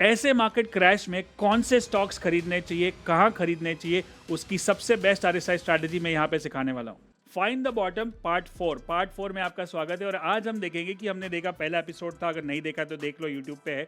ऐसे market crash में कौन से स्टॉक्स खरीदने चाहिए, कहाँ खरीदने चाहिए, उसकी सबसे बेस्ट आरएसआई स्ट्रैटेजी मैं यहाँ पे सिखाने वाला हूँ। फाइंड द बॉटम पार्ट 4 में आपका स्वागत है। और आज हम देखेंगे कि हमने देखा, पहला एपिसोड था, अगर नहीं देखा तो देख लो, यूट्यूब पे है,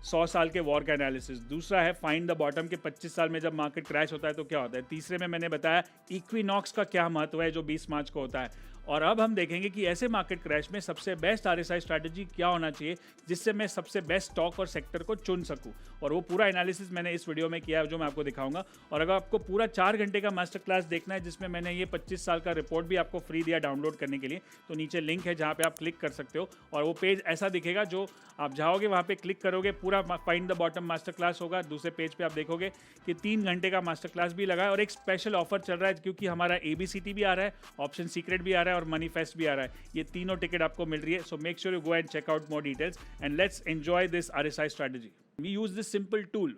100 साल के वॉर का एनालिसिस। दूसरा है फाइंड द बॉटम के 25 साल में जब मार्केट क्रैश होता है तो क्या होता है। तीसरे में मैंने बताया इक्विनॉक्स का क्या महत्व है जो 20 मार्च को होता है। और अब हम देखेंगे कि ऐसे मार्केट क्रैश में सबसे बेस्ट आरएसआई स्ट्रैटेजी क्या होना चाहिए जिससे मैं सबसे बेस्ट स्टॉक और सेक्टर को चुन सकूं। और वो पूरा एनालिसिस मैंने इस वीडियो में किया है जो मैं आपको दिखाऊंगा। और अगर आपको पूरा 4 घंटे का मास्टर क्लास देखना है जिसमें मैंने ये 25 साल का रिपोर्ट भी आपको फ्री दिया डाउनलोड करने के लिए, तो नीचे लिंक है जहाँ पे आप क्लिक कर सकते हो। और वो पेज ऐसा दिखेगा, जो आप जाओगे वहाँ पे क्लिक करोगे, पूरा find the bottom master class होगा। दूसरे पेज पे आप देखोगे कि 3 घंटे का मास्टर क्लास भी लगा है। और एक स्पेशल ऑफर चल रहा है क्योंकि हमारा ABCT भी आ रहा है, ऑप्शन सीक्रेट भी आ रहा है और मनी फेस्ट भी आ रहा है। ये तीनों टिकट आपको मिल रही है। So make sure you go and check out more details and let's enjoy this RSI strategy. We use this simple tool,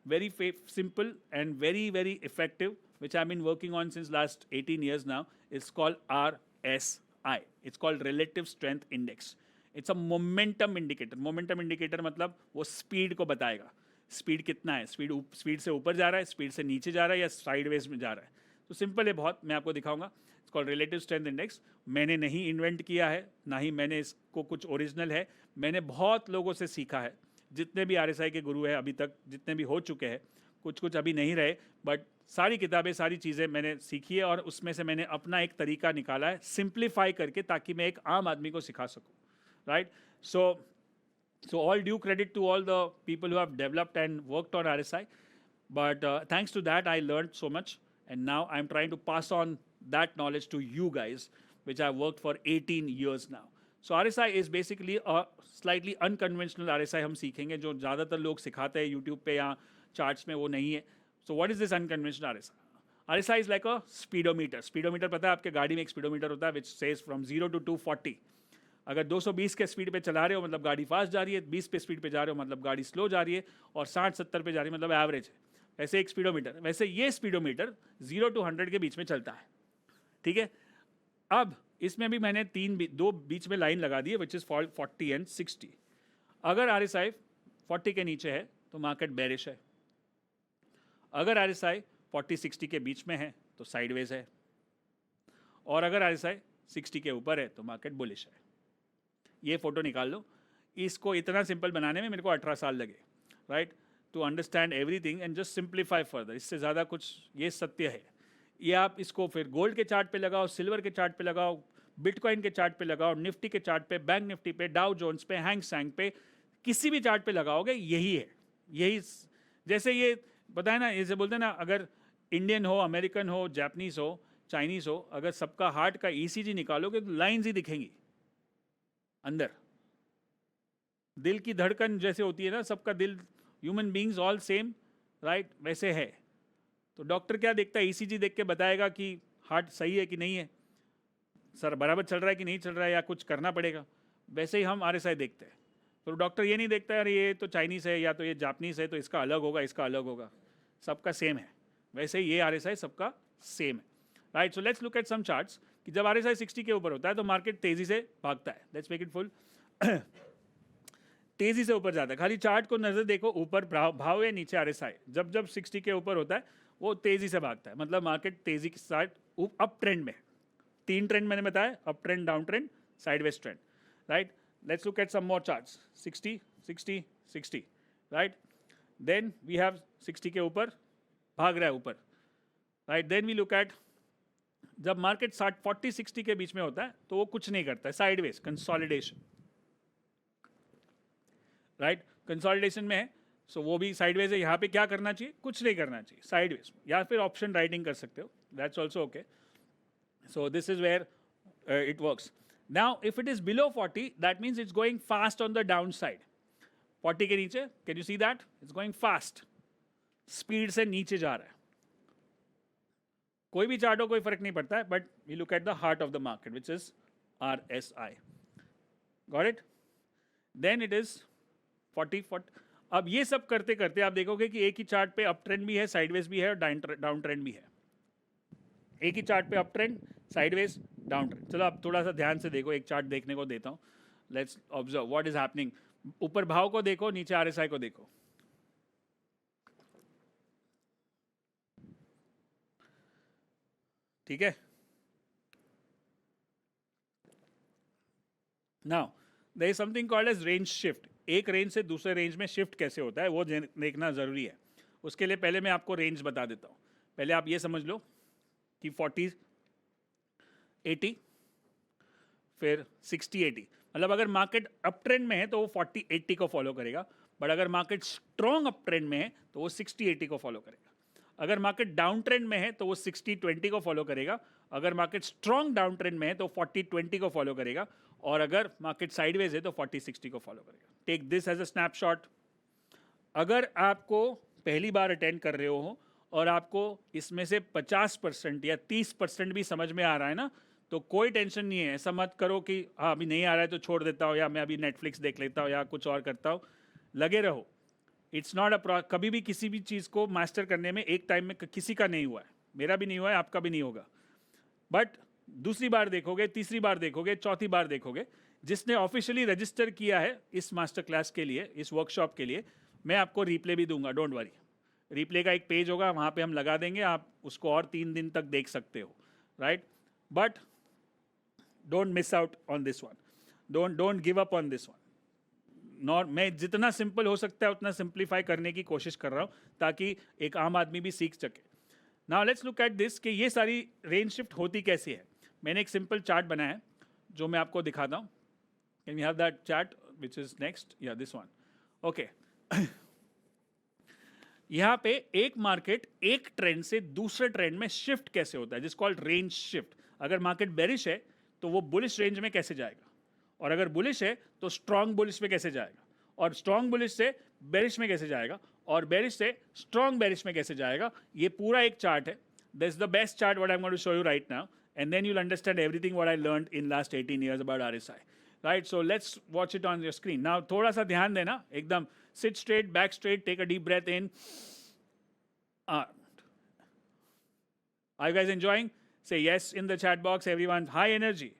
very simple and very effective, which I've been working on since last 18 years now. It's called RSI. It's called Relative Strength Index. It's a momentum indicator. Momentum indicator मतलब वो speed को बताएगा, speed कितना है, speed से ऊपर जा रहा है, स्पीड से नीचे जा रहा है या साइडवेज में जा रहा है। तो सिंपल है बहुत, मैं आपको दिखाऊंगा। It's called relative strength index. मैंने नहीं इन्वेंट किया है, ना ही मैंने इसको कुछ ओरिजिनल है, मैंने बहुत लोगों से सीखा है। जितने भी RSI के गुरु हैं अभी तक, जितने भी हो चुके हैं, कुछ अभी नहीं रहे, बट सारी किताबें, सारी चीज़ें मैंने सीखी है और उसमें से मैंने अपना एक तरीका निकाला है सिंप्लीफाई करके, ताकि मैं एक आम आदमी को सिखा सकूँ, right. So all due credit to all the people who have developed and worked on RSI. But thanks to that, I learned so much. And now I'm trying to pass on that knowledge to you guys, which I've worked for 18 years now. So RSI is basically a slightly unconventional RSI हम सीखेंगे, जो ज़्यादातर लोग सिखाते हैं YouTube पे या charts में, वो नहीं है. So what is this unconventional RSI? RSI is like a speedometer. Speedometer पता है आपके गाड़ी में एक speedometer होता है which says from 0 to 240. अगर 220 के स्पीड पे चला रहे हो मतलब गाड़ी फास्ट जा रही है, 20 पे स्पीड पे जा रहे हो मतलब गाड़ी स्लो जा रही है, और 60-70 पे जा रही है मतलब एवरेज है। वैसे एक स्पीडोमीटर, वैसे ये स्पीडोमीटर 0 to 100 के बीच में चलता है, ठीक है। अब इसमें भी मैंने दो बीच में लाइन लगा दी है, विच इज़ 40 एंड 60। अगर RSI 40 के नीचे है तो मार्केट बेरिश है, अगर RSI 40-60 के बीच में है तो साइडवेज है, और अगर RSI 60 के ऊपर है तो मार्केट बुलिश है। ये फोटो निकाल लो। इसको इतना सिंपल बनाने में मेरे को 18 साल लगे, right, to understand everything and just simplify further. इससे ज़्यादा कुछ, ये सत्य है। ये आप इसको फिर गोल्ड के चार्ट पे लगाओ, सिल्वर के चार्ट पे लगाओ, बिटकॉइन के चार्ट पे लगाओ, निफ्टी के चार्ट पे, बैंक निफ्टी पे, डाउ जोन्स पे, हैंग सैंग पे, किसी भी चार्ट पे लगाओगे यही है। यही जैसे ये बताए ना, जैसे बोलते हैं ना, अगर इंडियन हो, अमेरिकन हो, जापानीज हो, चाइनीज़ हो, अगर सबका हार्ट का ECG निकालोगे तो लाइन्स ही दिखेंगी अंदर। दिल की धड़कन जैसे होती है ना, सबका दिल, human beings all same, right, वैसे है। तो डॉक्टर क्या देखता है, ECG देख के बताएगा कि हार्ट सही है कि नहीं है, सर बराबर चल रहा है कि नहीं चल रहा है, या कुछ करना पड़ेगा। वैसे ही हम RSI देखते हैं। तो डॉक्टर ये नहीं देखता यार ये तो चाइनीज़ है या तो ये जापानीज़ है तो इसका अलग होगा, इसका अलग होगा, सबका सेम है। वैसे ही ये RSI सबका सेम है, right. So let's look at some charts कि जब RSI 60 के ऊपर होता है तो मार्केट तेज़ी से भागता है। Let's make it full. तेज़ी से ऊपर जाता है, खाली चार्ट को नज़र देखो, ऊपर भाव है, नीचे RSI। जब 60 के ऊपर होता है वो तेज़ी से भागता है, मतलब मार्केट तेज़ी के साथ अप ट्रेंड में। 3 ट्रेंड मैंने बताया, up trend, down trend, sideways trend, right. Let's look at some more charts. 60 60 60, right. Then we have 60 के ऊपर भाग रहा है ऊपर, right. Then we look at जब मार्केट 40-60 के बीच में होता है तो वो कुछ नहीं करता है, साइडवेज, कंसोलिडेशन, राइट, कंसोलिडेशन में है। सो वो भी साइडवेज है। यहाँ पे क्या करना चाहिए, कुछ नहीं करना चाहिए, साइडवेज, या फिर ऑप्शन राइटिंग कर सकते हो, that's also okay. So this is where it works. Now if it is below 40 that means it's going fast on the down side. 40 के नीचे, can you see that, it's going fast, speed से नीचे जा रहा है। कोई भी chart हो कोई फर्क नहीं पड़ता है, but we look at the heart of the market which is RSI। Got it. Then it is 40। अब ये सब करते करते आप देखोगे कि एक ही चार्ट पे अप ट्रेंड भी है, साइडवेज भी है, और डाउन ट्रेंड भी है। एक ही चार्ट पे up trend, sideways, down trend. चलो आप थोड़ा सा ध्यान से देखो, एक चार्ट देखने को देता हूँ। Let's observe what is happening. ऊपर भाव को देखो, नीचे RSI को देखो, ठीक है. Now there is something called as range shift. एक रेंज से दूसरे रेंज में शिफ्ट कैसे होता है वो देखना ज़रूरी है. उसके लिए पहले मैं आपको रेंज बता देता हूँ. पहले आप ये समझ लो कि 40 80 फिर 60 80. मतलब अगर मार्केट अप ट्रेंड में है तो वो 40 80 को फॉलो करेगा, बट अगर मार्केट स्ट्रॉन्ग अप ट्रेंड में है तो वो 60 80 को फॉलो करेगा. अगर मार्केट डाउन ट्रेंड में है तो वो 60 20 को फॉलो करेगा. अगर मार्केट स्ट्रॉन्ग डाउन ट्रेंड में है तो 40 20 को फॉलो करेगा. और अगर मार्केट साइडवेज है तो 40 60 को फॉलो करेगा. Take this as a snapshot. अगर आपको पहली बार अटेंड कर रहे हो और आपको इसमें से 50% या 30% भी समझ में आ रहा है ना, तो कोई टेंशन नहीं है. ऐसा मत करो कि हाँ अभी नहीं आ रहा है तो छोड़ देता हूँ, या मैं अभी नेटफ्लिक्स देख लेता हूँ, या कुछ और करता हूँ. लगे रहो. इट्स नॉट अ कभी भी किसी भी चीज़ को मास्टर करने में एक टाइम में किसी का नहीं हुआ है. मेरा भी नहीं हुआ है, आपका भी नहीं होगा. बट दूसरी बार देखोगे, तीसरी बार देखोगे, चौथी बार देखोगे. जिसने ऑफिशियली रजिस्टर किया है इस मास्टर क्लास के लिए, इस वर्कशॉप के लिए, मैं आपको रिप्ले भी दूंगा. Don't worry. रिप्ले का एक पेज होगा, वहाँ पे हम लगा देंगे. आप उसको और 3 दिन तक देख सकते हो. Right. But don't miss out on this one. Don't give up on this one. Nor मैं जितना सिंपल हो सकता है उतना सिंप्लीफाई करने की कोशिश कर रहा हूँ ताकि एक आम आदमी भी सीख सके. Now let's look at this कि ये सारी रेंज शिफ्ट होती कैसी है. मैंने एक सिंपल चार्ट बनाया है जो मैं आपको दिखाता हूँ. Can we have that chart which is next? या दिस वन. ओके. यहाँ पे एक मार्केट एक ट्रेंड से दूसरे ट्रेंड में शिफ्ट कैसे होता है, जिस कॉल्ड रेंज शिफ्ट. अगर मार्केट बेरिश है तो वो बुलिश रेंज में कैसे जाएगा, और अगर बुलिश है तो स्ट्रॉन्ग बुलिश में कैसे जाएगा, और स्ट्रॉन्ग बुलिश से बेरिश में कैसे जाएगा, और बेरिश से स्ट्रॉन्ग बेरिश में कैसे जाएगा. ये पूरा एक चार्ट है. This is the best chart what I am going to show you right now, and then you'll understand everything what I learned in last 18 years about RSI. Right, so let's watch it on your screen. Now थोड़ा सा ध्यान देना. एकदम sit straight, back straight, take a deep breath in. Are you guys enjoying? Say yes in the chat box, everyone. High energy.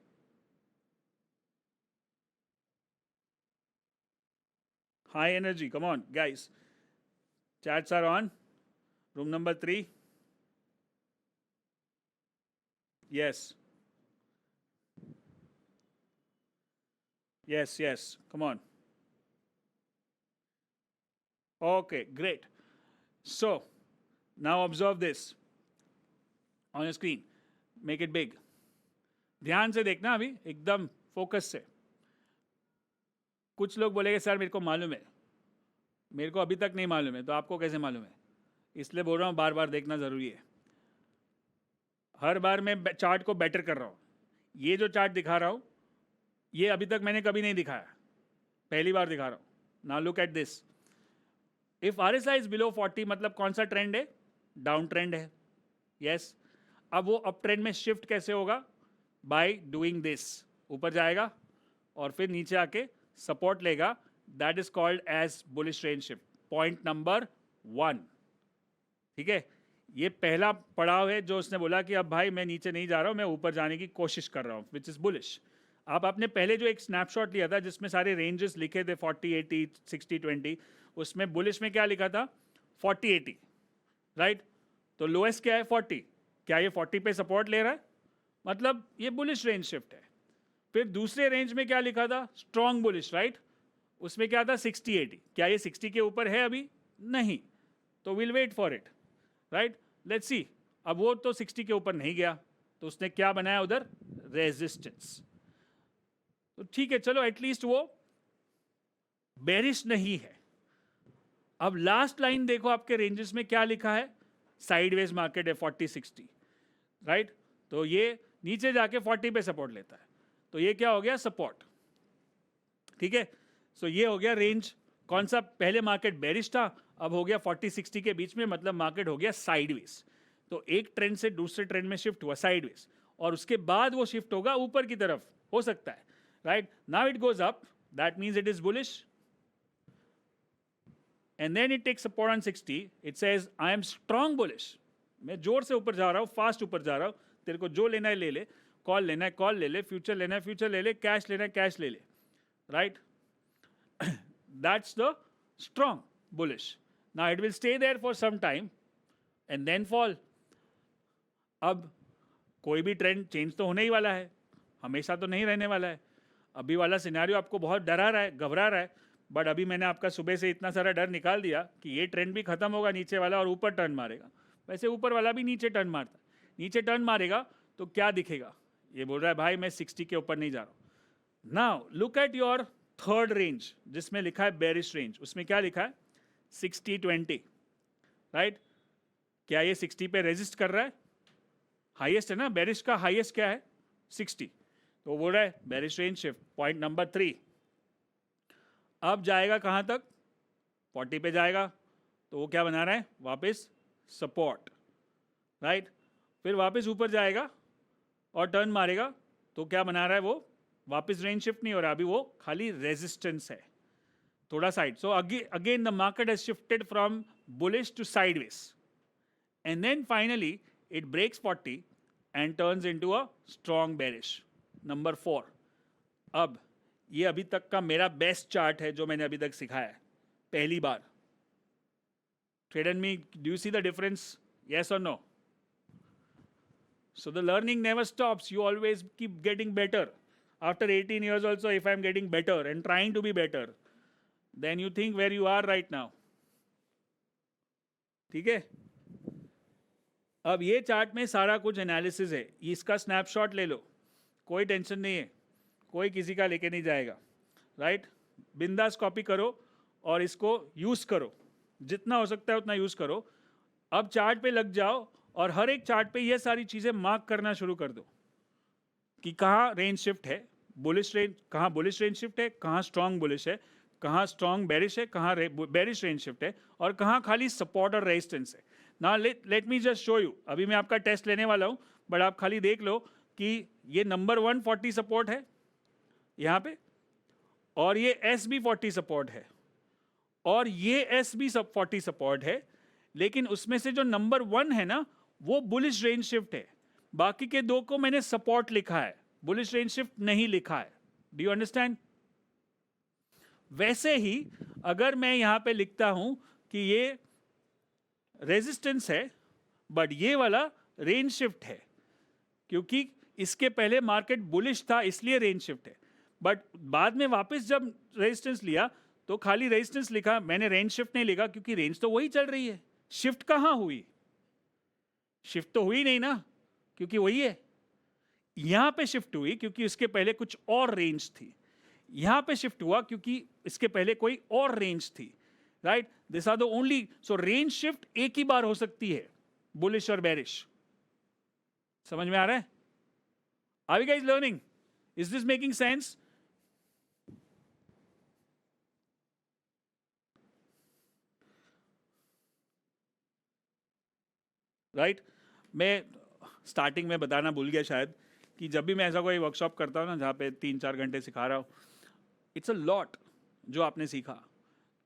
High energy. Come on, guys. Chats are on. Room number 3. Yes. Yes, yes. Come on. Okay, great. So, now observe this on your screen. Make it big. ध्यान से देखना अभी, एकदम focus से. कुछ लोग बोलेंगे sir मेरे को मालूम है. मेरे को अभी तक नहीं मालूम है, तो आपको कैसे मालूम है? इसलिए बोल रहा हूँ बार बार देखना ज़रूरी है. हर बार मैं चार्ट को बेटर कर रहा हूँ. ये जो चार्ट दिखा रहा हूँ ये अभी तक मैंने कभी नहीं दिखाया, पहली बार दिखा रहा हूँ. Now look at this. If RSI is below 40 मतलब कौन सा ट्रेंड है? डाउन ट्रेंड है. यस. अब वो अप ट्रेंड में शिफ्ट कैसे होगा? By doing this. ऊपर जाएगा और फिर नीचे आके सपोर्ट लेगा. That is called as bullish range shift. Point number 1. ठीक है. ये पहला पड़ाव है जो उसने बोला कि अब भाई मैं नीचे नहीं जा रहा हूँ, मैं ऊपर जाने की कोशिश कर रहा हूँ, विच इज बुलिश. अब आपने पहले जो एक स्नैपशॉट लिया था जिसमें सारे रेंजेस लिखे थे 40 80 60 20, उसमें बुलिश में क्या लिखा था? 40 80. राइट. तो लोएस्ट क्या है? 40. क्या ये 40 पे सपोर्ट ले रहा है? मतलब ये बुलिश रेंज शिफ्ट है. फिर दूसरे रेंज में क्या लिखा था? Strong bullish. राइट. उसमें क्या था? 60 80. क्या ये 60 के ऊपर है अभी? नहीं. तो will wait for it. Right. Let's see. अब वो तो 60 के ऊपर नहीं गया, तो उसने क्या बनाया उधर? रेजिस्टेंस. तो ठीक है, चलो एटलीस्ट वो बेरिश नहीं है. अब लास्ट लाइन देखो आपके रेंजेस में क्या लिखा है? साइडवेज मार्केट है 40 60. राइट. तो ये नीचे जाके 40 पे सपोर्ट लेता है, तो ये क्या हो गया? सपोर्ट. ठीक है. सो ये हो गया रेंज. कौन सा? पहले मार्केट बेरिश था, अब हो गया 40 60 के बीच में, मतलब मार्केट हो गया साइडवेज. तो एक ट्रेंड से दूसरे ट्रेंड में शिफ्ट हुआ साइडवेज, और उसके बाद वो शिफ्ट होगा ऊपर की तरफ, हो सकता है. Right. Now it goes up, that means it is bullish. And then it takes support on 60. It says, I am strong bullish. मैं जोर से ऊपर जा रहा हूँ, फास्ट ऊपर जा रहा हूँ. तेरे को जो लेना है ले ले, कॉल लेना है कॉल ले ले, फ्यूचर लेना है फ्यूचर ले ले, कैश लेना है कैश ले ले. Right. That's the strong bullish. Now it will stay there for some time and then fall. अब कोई भी ट्रेंड चेंज तो होने ही वाला है, हमेशा तो नहीं रहने वाला है। अभी वाला सिनेरियो आपको बहुत डरा रहा है, घबरा रहा है, बट अभी मैंने आपका सुबह से इतना सारा डर निकाल दिया कि ये ट्रेंड भी खत्म होगा नीचे वाला और ऊपर टर्न मारेगा। वैसे ऊपर वाला भी नीचे टर्न मारता है, नीचे टर्न मारेगा तो क्या दिखेगा, ये बोल रहा है भाई मैं 60 के ऊपर नहीं जा रहा हूँ। Now look at your third range जिसमें लिखा है बेरिश रेंज, उसमें क्या लिखा है 60-20, राइट। क्या ये 60 पे रेजिस्ट कर रहा है? हाईएस्ट है ना, बेरिश का हाईएस्ट क्या है 60, तो बोल रहा है bearish range shift. Point number 3, अब जाएगा कहां तक, 40 पे जाएगा, तो वो क्या बना रहा है वापस सपोर्ट, राइट। फिर वापस ऊपर जाएगा और टर्न मारेगा, तो क्या बना रहा है वो वापस रेंज शिफ्ट नहीं हो रहा, अभी वो खाली रेजिस्टेंस है थोड़ा side. So again the market has shifted from bullish to sideways and then finally it breaks 40 and turns into a strong bearish. Number 4, अब ये अभी तक का मेरा बेस्ट चार्ट है जो मैंने अभी तक सिखाया है पहली बार। Trade and me, do you see the difference? Yes or no? So the learning never stops. You always keep getting better. After 18 years also, if I'm getting better and trying to be better, then you think where you are right now. ठीक है, अब ये chart में सारा कुछ analysis है, इसका snapshot ले लो, कोई टेंशन नहीं है, कोई किसी का लेके नहीं जाएगा, राइट। बिंदास कॉपी करो और इसको यूज़ करो, जितना हो सकता है उतना यूज़ करो। अब चार्ट पे लग जाओ और हर एक चार्ट पे ये सारी चीज़ें मार्क करना शुरू कर दो कि कहाँ रेंज शिफ्ट है, बुलिश रेंज, कहाँ बुलिश रेंज शिफ्ट है, कहाँ स्ट्रॉन्ग बुलिश है, कहाँ स्ट्रॉन्ग बेरिश है, कहाँ बेरिश रेंज शिफ्ट है, और कहाँ खाली सपोर्ट और रेजिस्टेंस है। ना let me just show you, अभी मैं आपका टेस्ट लेने वाला हूँ, बट आप खाली देख लो कि ये नंबर 140 सपोर्ट है यहाँ पे, और ये SB40 सपोर्ट है, और ये SB40 सपोर्ट है, लेकिन उसमें से जो नंबर 1 है ना वो बुलिश रेंज शिफ्ट है, बाकी के दो को मैंने सपोर्ट लिखा है, बुलिश रेंज शिफ्ट नहीं लिखा है। Do you understand? वैसे ही अगर मैं यहां पे लिखता हूं कि ये रेजिस्टेंस है बट ये वाला रेंज शिफ्ट है, क्योंकि इसके पहले मार्केट बुलिश था इसलिए रेंज शिफ्ट है, बट बाद में वापस जब रेजिस्टेंस लिया तो खाली रेजिस्टेंस लिखा, मैंने रेंज शिफ्ट नहीं लिखा, क्योंकि रेंज तो वही चल रही है। शिफ्ट कहां हुई? शिफ्ट तो हुई नहीं ना, क्योंकि वही है। यहां पे शिफ्ट हुई क्योंकि उसके पहले कुछ और रेंज थी, यहां पे शिफ्ट हुआ क्योंकि इसके पहले कोई और रेंज थी, right. This are the only, so range shift एक ही बार हो सकती है, बुलिश और बेरिश। समझ में आ रहा है? Are you guys learning? Is this making sense? Right. मैं स्टार्टिंग में बताना भूल गया शायद कि जब भी मैं ऐसा कोई वर्कशॉप करता हूँ ना जहाँ पे 3-4 घंटे सिखा रहा हूँ, इट्स अ लॉट जो आपने सीखा,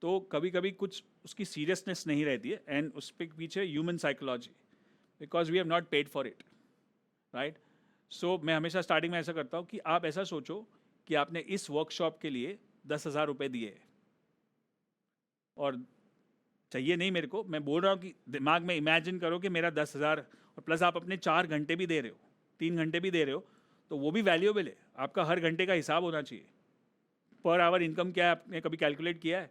तो कभी कभी कुछ उसकी सीरियसनेस नहीं रहती है, एंड उस पे पीछे human psychology, because we have not paid for it, right. So मैं हमेशा स्टार्टिंग में ऐसा करता हूँ कि आप ऐसा सोचो कि आपने इस वर्कशॉप के लिए 10,000 रुपये दिए, और चाहिए नहीं मेरे को, मैं बोल रहा हूँ कि दिमाग में इमेजिन करो कि मेरा 10,000 और प्लस आप अपने 4 घंटे भी दे रहे हो, 3 घंटे भी दे रहे हो, तो वो भी वैल्यूएबल है। आपका हर घंटे का हिसाब होना चाहिए। पर आवर इनकम क्या है आपने कभी कैलकुलेट किया है?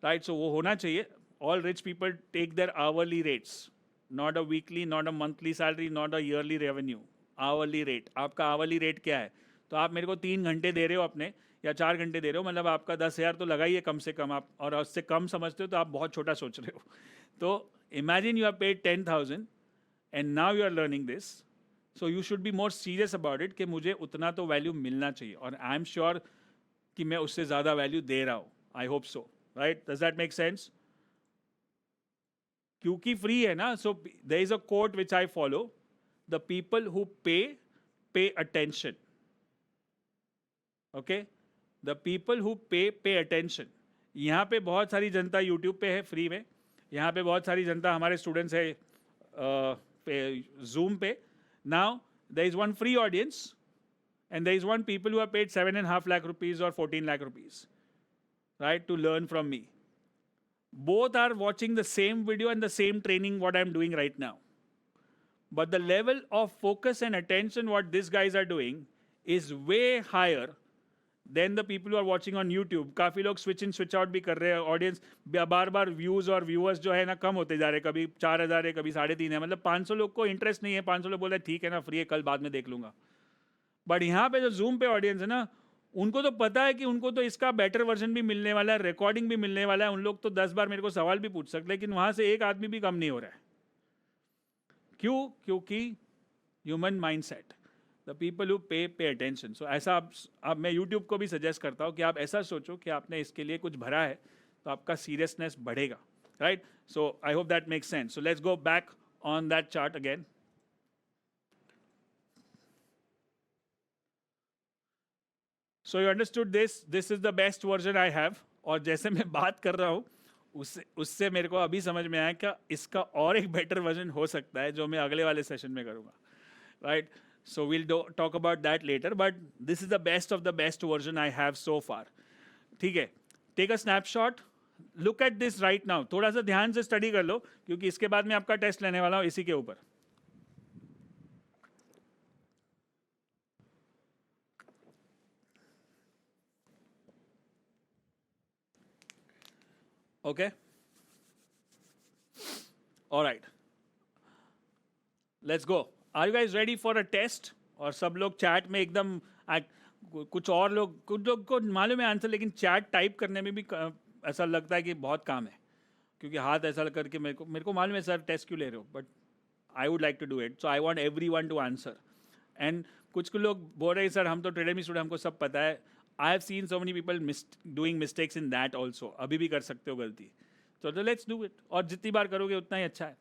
राइट, सो वो होना चाहिए। All rich people take their hourly rates, not a weekly, not a monthly salary, not a yearly revenue, hourly rate. आपका आवरली रेट क्या है? तो आप मेरे को 3 घंटे दे रहे हो अपने, या 4 घंटे दे रहे हो, मतलब आपका 10,000 तो लगा ही है कम से कम आप, और उससे कम समझते हो तो आप बहुत छोटा सोच रहे हो। तो imagine you are paid 10,000 and now you are learning this, so you should be more serious about it कि मुझे उतना तो वैल्यू मिलना चाहिए, और आई एम श्योर कि मैं उससे ज़्यादा वैल्यू दे रहा हूँ। I hope so, right? Does that make sense? क्योंकि फ्री है ना, so there is a quote which I follow, the people who pay attention. Okay, the people who pay attention. यहाँ पे बहुत सारी जनता यूट्यूब पे है फ्री में, यहाँ पे बहुत सारी जनता हमारे स्टूडेंट्स है जूम पे। Now there is one free audience and there is one people who have paid 7.5 lakh rupees or 14 lakh rupees, right, to learn from me. Both are watching the same video and the same training what I am doing right now, but the level of focus and attention what these guys are doing is way higher than the people who are watching on YouTube. काफ़ी लोग switch in switch out भी कर रहे हैं, audience बार बार views और viewers जो है ना कम होते जा रहे हैं, कभी 4,000 है, कभी 3.5 है, मतलब 500 लोग को इंटरेस्ट नहीं है, 500 लोग बोल रहे हैं ठीक है ना, फ्री है, कल बाद में देख लूंगा. बट यहाँ पे जो जूम पे ऑडियंस है ना, उनको तो पता है कि उनको तो इसका बेटर वर्जन भी मिलने वाला है, रिकॉर्डिंग भी मिलने वाला है, उन लोग तो 10 बार मेरे को सवाल भी पूछ सकते, लेकिन वहाँ से एक आदमी भी कम नहीं हो रहा है. क्यों? क्योंकि human mindset, the people who pay attention. So ऐसा आप मैं यूट्यूब को भी सजेस्ट करता हूँ कि आप ऐसा सोचो कि आपने इसके लिए कुछ भरा है तो आपका सीरियसनेस बढ़ेगा, right? So I hope that makes sense. So let's go back on that chart again. So you understood this is the best version I have. और जैसे मैं बात कर रहा हूँ उससे मेरे को अभी समझ में आया कि इसका और एक बेटर वर्जन हो सकता है जो मैं अगले वाले सेशन में करूँगा, right? So will talk about that later, but this is the best version I have so far. ठीक है, take a snapshot, look at this right now. थोड़ा सा ध्यान से स्टडी कर लो क्योंकि इसके बाद मैं आपका टेस्ट लेने वाला हूँ इसी के ऊपर. Okay? All right. Let's go. Are you guys ready for a test? और सब लोग चैट में एकदम कुछ लोग को मालूम है आंसर, लेकिन चैट टाइप करने में भी ऐसा लगता है कि बहुत काम है, क्योंकि हाथ ऐसा करके मेरे को मालूम है सर टेस्ट क्यों ले रहे हो, but I would like to do it. So I want everyone to answer. And कुछ लोग बोल रहे हैं सर हम तो ट्रेडमी स्टूडेंट, हमको सब पता है. I have seen so many people doing mistakes in that also. अभी भी कर सकते हो गलती, तो लेट्स डू इट. और जितनी बार करोगे उतना ही अच्छा है.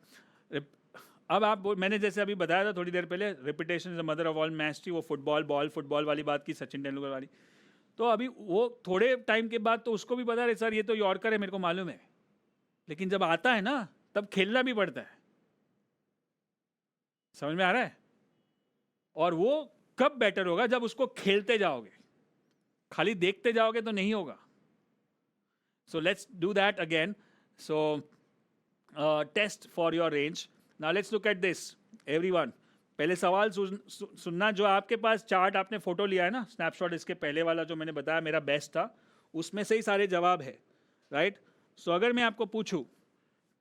अब मैंने जैसे अभी बताया था थोड़ी देर पहले, repetition is the mother of all mastery. वो फुटबॉल वाली बात की, सचिन तेंदुलकर वाली. तो अभी वो थोड़े टाइम के बाद तो उसको भी पता है सर ये तो यॉर्कर है, मेरे को मालूम है, लेकिन जब आता है ना तब खेलना भी पड़ता है. समझ में आ रहा है? और वो कब बेटर होगा? जब उसको खेलते जाओगे, खाली देखते जाओगे तो नहीं होगा. So let's do that again. So test for your range. Now let's look at this everyone. पहले सवाल सुनना. जो आपके पास चार्ट आपने फोटो लिया है ना, स्नैपशॉट, इसके पहले वाला जो मैंने बताया मेरा बेस्ट था, उसमें से ही सारे जवाब है, राइट? सो अगर मैं आपको पूछूं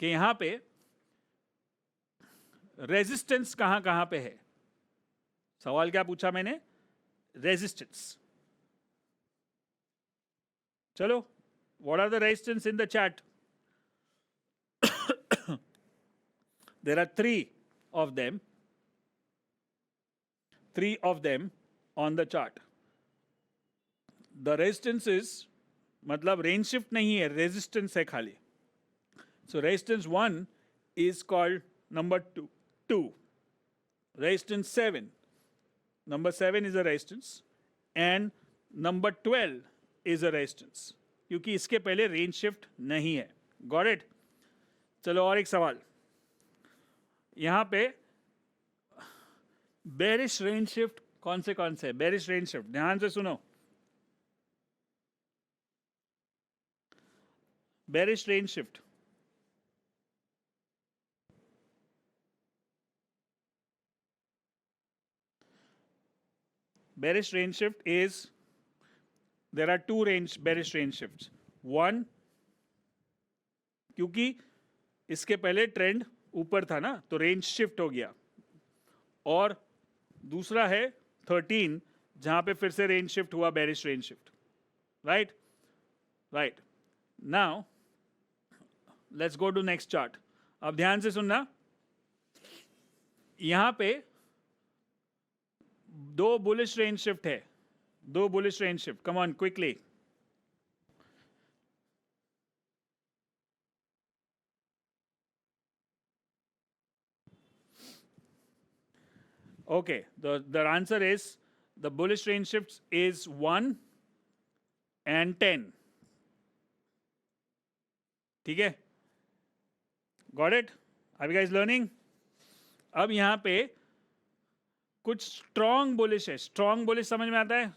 कि यहां पे रेजिस्टेंस कहां कहां पे है, सवाल क्या पूछा मैंने? रेजिस्टेंस. चलो, what are the resistance in the chat? There are three of them on the chart. The resistance is, मतलब range shift नहीं है, resistance है खाली. So resistance 1 is called number 2. Resistance 7. Number 7 is a resistance. And number 12 is a resistance. क्योंकि इसके पहले range shift नहीं है. Got it? चलो और एक सवाल. यहाँ पे बेरिश रेंज शिफ्ट कौन से है? बेरिश रेंज शिफ्ट ध्यान से सुनो. Bearish range shift, bearish range shift is, there are two bearish range shifts. One, क्योंकि इसके पहले ट्रेंड ऊपर था ना तो रेंज शिफ्ट हो गया. और दूसरा है 13 जहां पे फिर से रेंज शिफ्ट हुआ, bearish range shift. Right. Now let's go to next chart. अब ध्यान से सुनना. यहां पे दो बुलिश रेंज शिफ्ट है, दो bullish range shift. Come on quickly. Okay, the answer is the bullish range shifts is 1 and 10. ठीक है? Got it? Are you guys learning? अब यहां पे कुछ स्ट्रॉन्ग बुलिश है. स्ट्रॉन्ग बुलिश समझ में आता है?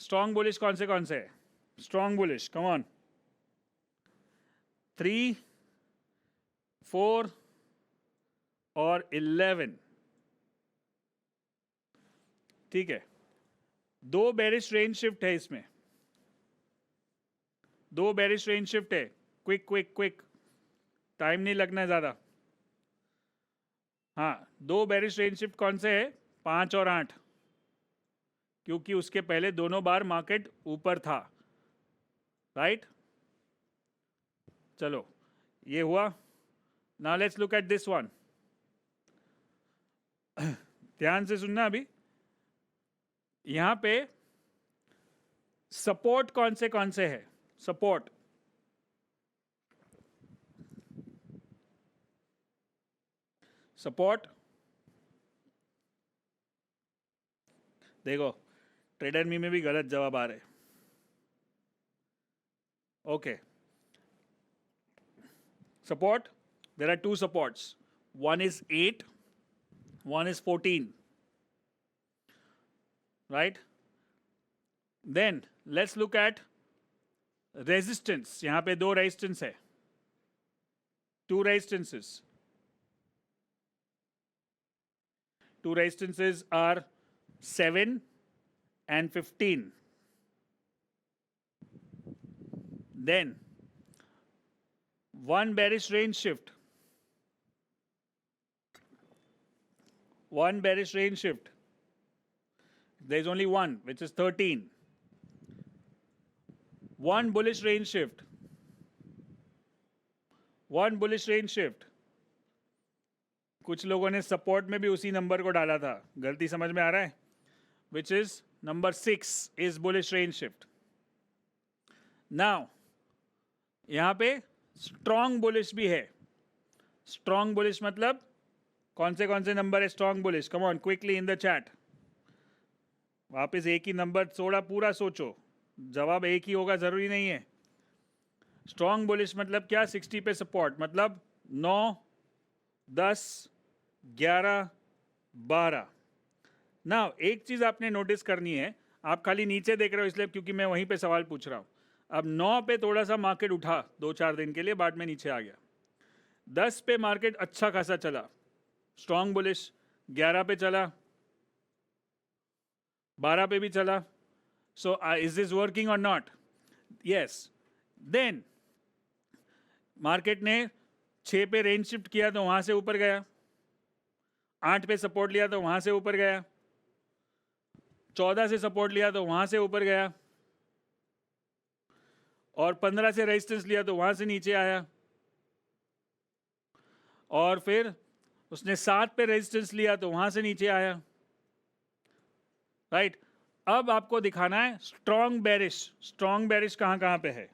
स्ट्रॉन्ग बुलिश कौन से है? Strong bullish, come on. 3, 4 और 11. ठीक है, 2 बेरिश रेंज शिफ्ट है इसमें, 2 बेरिश रेंज शिफ्ट है। क्विक क्विक क्विक, टाइम नहीं लगना है ज्यादा। हाँ, 2 बेरिश रेंज शिफ्ट कौन से है? 5 और 8, क्योंकि उसके पहले दोनों बार मार्केट ऊपर था, राइट? चलो, ये हुआ। Now let's look at this one. ध्यान से सुनना अभी। यहां पे सपोर्ट कौन से है? सपोर्ट सपोर्ट देखो, ट्रेडर मी में भी गलत जवाब आ रहे। Okay, support, there are 2 supports, one is 8, one is 14, right? Then let's look at resistance. यहाँ पे 2 resistance है, 2 resistances. 2 resistances are 7 and 15. Then one bearish range shift, one bearish range shift, there is only one, which is 13. One bullish range shift, one bullish range shift. कुछ लोगों ने support में भी उसी number को डाला था, गलती समझ में आ रहा है? Which is number 6 is bullish range shift. Now यहाँ पे स्ट्रॉन्ग बुलिश भी है। स्ट्रॉन्ग बुलिश मतलब कौन से नंबर है strong bullish? Come on, quickly in the chat. वापस एक ही नंबर थोड़ा पूरा सोचो, जवाब एक ही होगा जरूरी नहीं है। स्ट्रॉन्ग बुलिश मतलब क्या? 60 पे सपोर्ट, मतलब 9, 10, 11, 12। ना एक चीज आपने नोटिस करनी है, आप खाली नीचे देख रहे हो इसलिए क्योंकि मैं वहीं पे सवाल पूछ रहा हूं। अब 9 पे थोड़ा सा मार्केट उठा 2-4 दिन के लिए, बाद में नीचे आ गया। 10 पे मार्केट अच्छा खासा चला, स्ट्रॉन्ग बुलिश। 11 पे चला, 12 पे भी चला। सो इज दिस वर्किंग और नॉट? यस। देन मार्केट ने 6 पे रेंज शिफ्ट किया तो वहां से ऊपर गया, 8 पे सपोर्ट लिया तो वहां से ऊपर गया, 14 से सपोर्ट लिया तो वहां से ऊपर गया, और 15 से रेजिस्टेंस लिया तो वहां से नीचे आया, और फिर उसने 7 पे रेजिस्टेंस लिया तो वहां से नीचे आया, राइट? अब आपको दिखाना है स्ट्रॉन्ग बेरिश। स्ट्रॉन्ग बेरिश कहां कहां पे है?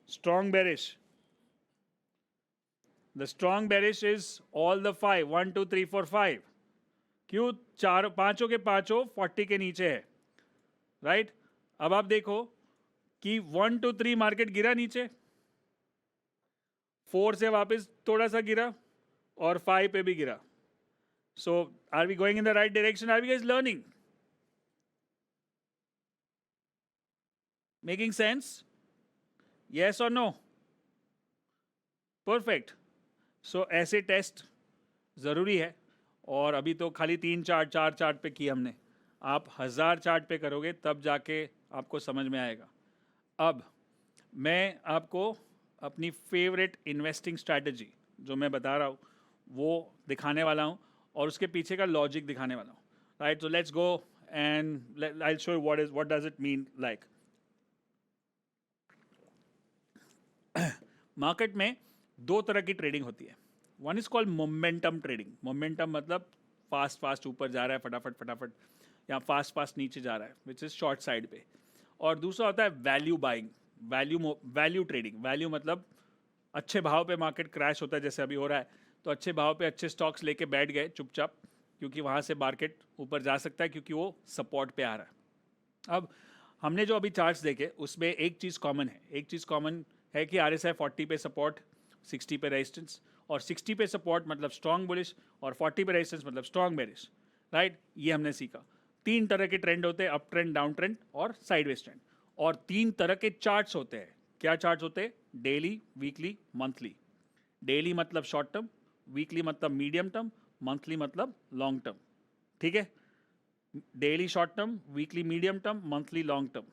Strong bearish, the strong bearish is all the 5, 1 2 3 4 5। क्यों? पांचों के पांचों 40 के नीचे है, राइट? अब आप देखो कि 1 2 3 मार्केट गिरा नीचे, 4 से वापस थोड़ा सा गिरा, और 5 पे भी गिरा। So are we going in the right direction? Are we guys learning? Making sense? Yes और नो? परफेक्ट। सो ऐसे टेस्ट जरूरी है, और अभी तो खाली 3 चार्ट 4 चार्ट पे की हमने। आप 1000 चार्ट पे करोगे तब जाके आपको समझ में आएगा। अब मैं आपको अपनी फेवरेट इन्वेस्टिंग स्ट्रैटेजी जो मैं बता रहा हूँ वो दिखाने वाला हूँ, और उसके पीछे का लॉजिक दिखाने वाला हूँ, right? So let's go and I will show you what does it mean. Like market में 2 तरह की ट्रेडिंग होती है। One is called momentum trading. Momentum मतलब फास्ट ऊपर जा रहा है फटाफट, या फास्ट नीचे जा रहा है, विच इज शॉर्ट साइड पे। और दूसरा होता है value buying, value trading. Value मतलब अच्छे भाव पे मार्केट क्रैश होता है, जैसे अभी हो रहा है, तो अच्छे भाव पे अच्छे स्टॉक्स लेके बैठ गए चुपचाप, क्योंकि वहाँ से मार्केट ऊपर जा सकता है, क्योंकि वो सपोर्ट पे आ रहा है। अब हमने जो अभी चार्ट्स देखे उसमें एक चीज़ कॉमन है कि RSI 40 पे सपोर्ट, 60 पे रेजिस्टेंस, और 60 पे सपोर्ट मतलब स्ट्रॉन्ग बुलिश, और 40 पे रेजिस्टेंस मतलब स्ट्रॉन्ग बेरिश, राइट? ये हमने सीखा। 3 तरह के ट्रेंड होते हैं, अप ट्रेंड, डाउन ट्रेंड और साइडवेज ट्रेंड। और 3 तरह के चार्ट्स होते हैं। क्या चार्ट्स होते हैं? Daily, weekly, monthly. डेली मतलब शॉर्ट टर्म, वीकली मतलब मीडियम टर्म, मंथली मतलब लॉन्ग टर्म, ठीक है, daily short term, weekly medium term, monthly long term,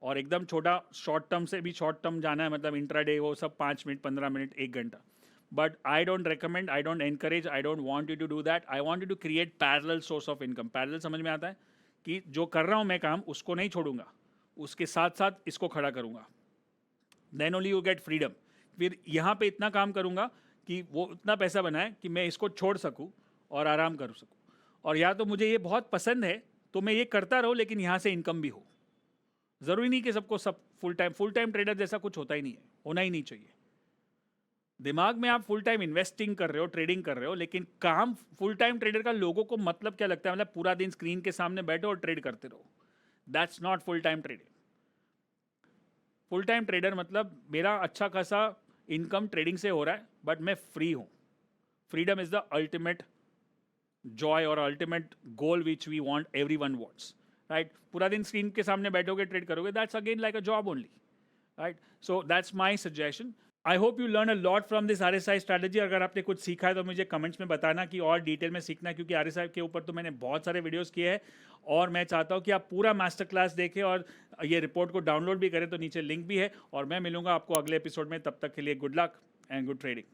और एकदम छोटा शॉर्ट टर्म से भी शॉर्ट टर्म जाना है, मतलब इंट्राडे वो सब 5 मिनट, 15 मिनट, 1 घंटा. But I don't recommend, I don't encourage, I don't want you to do that. I want you to create parallel source of income. Parallel समझ में आता है कि जो कर रहा हूँ मैं काम, उसको नहीं छोड़ूंगा, उसके साथ साथ इसको खड़ा करूंगा. Then only you get freedom. फिर यहाँ पे इतना काम करूंगा कि वो इतना पैसा बनाए कि मैं इसको छोड़ सकूँ और आराम कर सकूँ. और या तो मुझे ये बहुत पसंद है तो मैं ये करता रहूँ, लेकिन यहाँ से इनकम भी हो. ज़रूरी नहीं कि सबको सब फुल टाइम ट्रेडर जैसा कुछ होता ही नहीं है, होना ही नहीं चाहिए. दिमाग में आप फुल टाइम इन्वेस्टिंग कर रहे हो, ट्रेडिंग कर रहे हो, लेकिन काम फुल टाइम ट्रेडर का लोगों को मतलब क्या लगता है, मतलब पूरा दिन स्क्रीन के सामने बैठो और ट्रेड करते रहो. That's not full time trading. Full time trader मतलब मेरा अच्छा खासा इनकम ट्रेडिंग से हो रहा है, बट मैं फ्री हूँ. Freedom is the ultimate joy और ultimate goal which we want, everyone wants, right. पूरा दिन स्क्रीन के सामने बैठोगे, ट्रेड करोगे, that's again like a job only, right. So that's my suggestion. I hope you learn a lot from this RSI strategy. अगर आपने कुछ सीखा है तो मुझे कमेंट्स में बताना कि और डिटेल में सीखना है, क्योंकि RSI के ऊपर तो मैंने बहुत सारे वीडियोस किए हैं और मैं चाहता हूँ कि आप पूरा मास्टर क्लास देखें और ये रिपोर्ट को डाउनलोड भी करें. तो नीचे लिंक भी है और मैं मिलूंगा आपको अगले एपिसोड में. तब तक के लिए good luck and good trading.